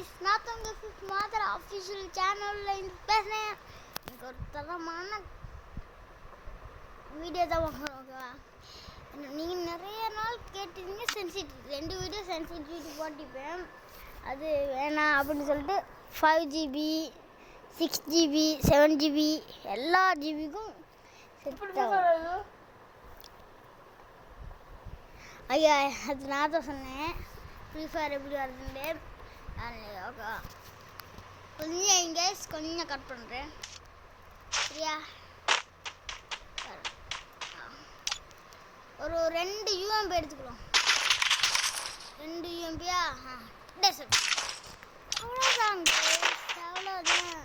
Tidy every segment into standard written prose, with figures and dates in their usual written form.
நான் உங்கள் ஃபிஃப்த் மாதர் அஃபிஷியல் சேனலில் இருந்து பேசுகிறேன். எனக்கு ஒரு தரமான வீடியோ தான் ஓகேவா. நீங்கள் நிறைய நாள் கேட்டிருந்தீங்க சென்சிட்டிவ் 2 வீடியோ சென்சிட்டிவிட்டி போட்டிப்பேன். அது வேணாம் அப்படின்னு சொல்லிட்டு 5GB 6GB 7GB எல்லா ஜிபிக்கும் ஐயா அது நான் தான் சொன்னேன். ஃப்ரீ ஃபயர் எப்படி வருதுன்னு ஓகே கொஞ்சம் இங்கே கொஞ்சம் கட் பண்ணுறேன் சரியா. ஒரு 2 UMP எடுத்துக்கலாம். 2 UMPயா டெசர்ட் அவ்வளோதான் அவ்வளோதான்.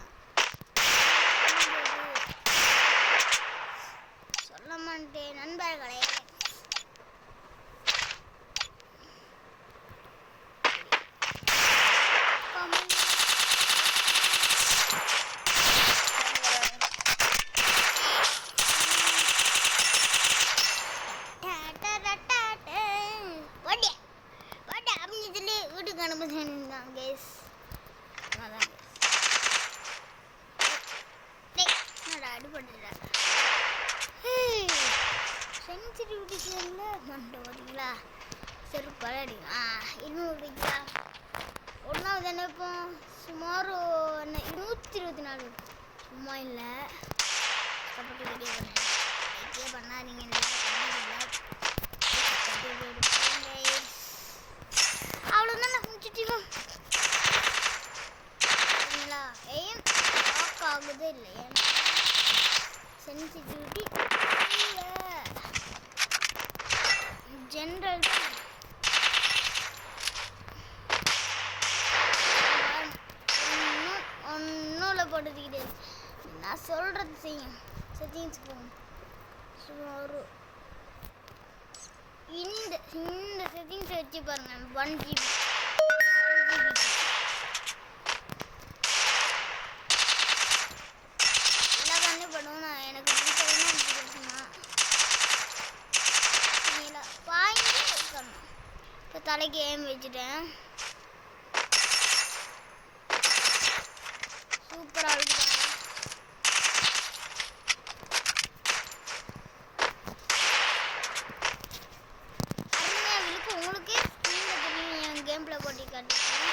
சொல்ல மாட்டேன் நண்பர்களே. சென்சிட்டிவிட்டில மண்டை ஓடிங்களா சரி பழடி 200 ஒன்றாவது என்ன இப்போ சுமார் 124 சும்மா இல்லை கஷ்டப்பட்டு வீடியோ பண்ணாதீங்க. அவ்வளோதான் நான் முடிச்சுட்டீங்க சரிங்களா. ஏன் லாக் ஆகுதே இல்லை சென்சிட்டிவிட்டி ஜென்ரல் ஒன்றும் போட்டதுக்கிட்டே நான் சொல்கிறது செய்யும் செட்டிங்ஸ் போகும். சுமார் இந்த செட்டிங்ஸ் வச்சு பாருங்க 1GB எல்லா கண்ணே பண்ணுவோம். எனக்கு இப்போ தலைக்கு ஏம் வச்சுட்டேன். சூப்பராக இருக்கு. அருமையாக இருக்கு. உங்களுக்கே ஸ்க்ரீனில் தெரியும் என் கேமில் போட்டி காட்டிருக்கேன்.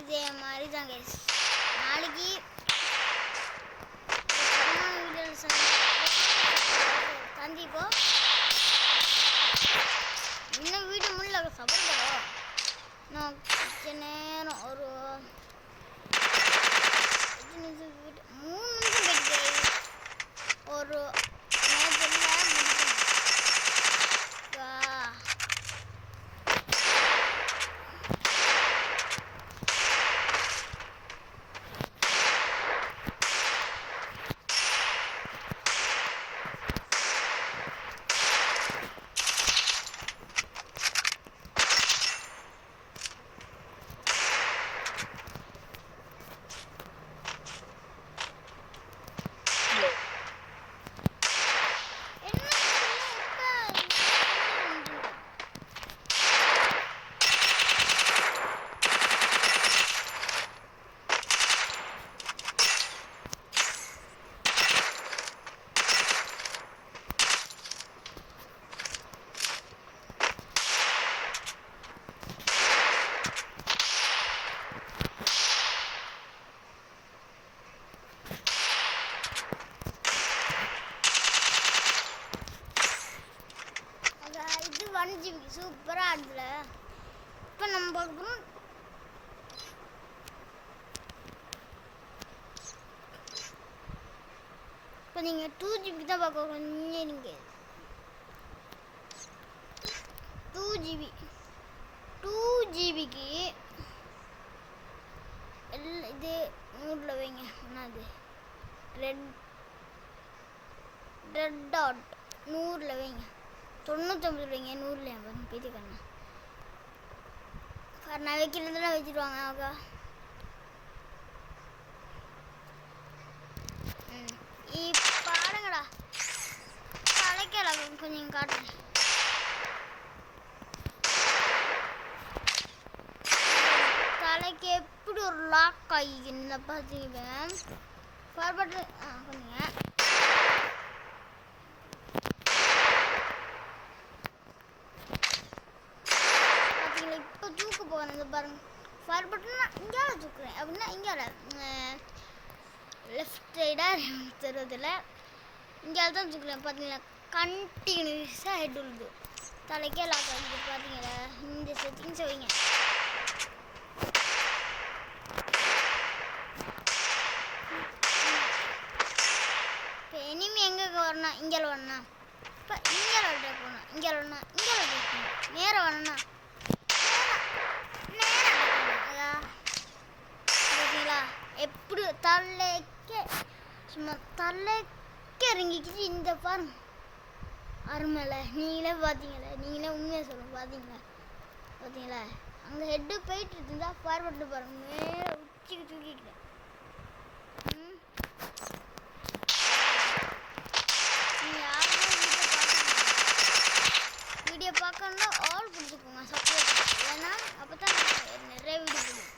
இதே மாதிரி தான் கைஸ். நாளைக்கு சந்திப்போம். இன்னும் வீடு முள்ள சபர் தரோம். நான் கொஞ்ச நேரம் ஒரு 3 நிமிஷம் போயிட்டு ஒரு நேரத்தில் முடிக்கணும். இது 1GB சூப்பராக ஆடுதுல. இப்போ நம்ம பார்க்கணும் இப்போ நீங்கள் 2GB தான் பார்க்க கொஞ்சம் நீங்கள் 2GBக்கு எல்லாம் இது 100ல் வைங்க. ஒன்றாது ரெட் டாட் 100ல் வைங்க. 99 வைங்க. 100ல் பேத்தி கண்ணா நான் வைக்கிறதுலாம் வச்சுருவாங்க. ஓகே பாருங்கடா தலைக்கல கொஞ்சம் காட்டுறேன். லாக் ஆகி இந்த பார்த்தீங்க ஃபார்வர்டு பண்ணுங்க. பார்த்தீங்களா இப்போ தூக்க போகிறேன். இந்த பாருங்க ஃபார்வர்டுனா இங்கால தூக்குறேன் அப்படின்னா இங்கால லெஃப்ட் சைடாக தருவதில்ல இங்கால தான் தூக்குறேன். பார்த்தீங்களா கண்டினியூஸாக ஹெட் உழுது தலைக்கே லாக் ஆகுது. பார்த்தீங்களா இந்த செட்டிங்ஸ் வைங்க. இப்போ இனிமே எங்கே வரணும் இங்கே வரணும். இப்போ இங்கே அட்டாக் பண்ணணும் இங்கே வரணும் இங்கே அட்டாக் பண்ணணும் நேரம் வரணும் பார்த்தீங்களா எப்படி தலைக்கே சும்மா தலைக்கே இறங்கிக்கிச்சு. இந்த பாருங்க அருமையில நீங்களே பார்த்தீங்களா நீங்களே உண்மையாக சொல்லுங்க. பார்த்தீங்களா அங்கே ஹெட்டு போயிட்டு இருந்தா ஃபார்வர்டு பாருங்க மேலே உச்சிக்கு தூக்கிக்கிறேன். வீடியோ பார்க்கணுன்னா ஆல் கொடுத்துக்கோங்க சப்ஸ்கிரைப் ஏன்னா அப்போ தான் நிறைய வீடியோ போடுவோம்.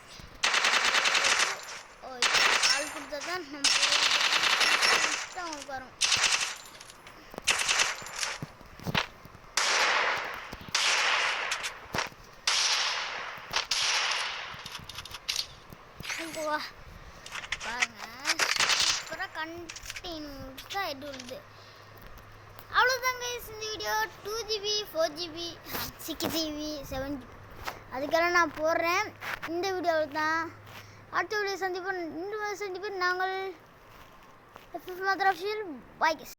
ஆள் கொடுத்தா தான் நம்ம அவங்களுக்கு வரும். பாருங்க சூப்பராக கண்டினியூஸாக ஹெட் உழுது. அவ்வளோதாங்க இந்த video 2GB 4GB 6GB 7GB அதுக்கெல்லாம் நான் போடுறேன். இந்த வீடியோவில் தான் அடுத்த வீடியோ சந்திப்போம். நாங்கள் FF Mother Official. Bye guys.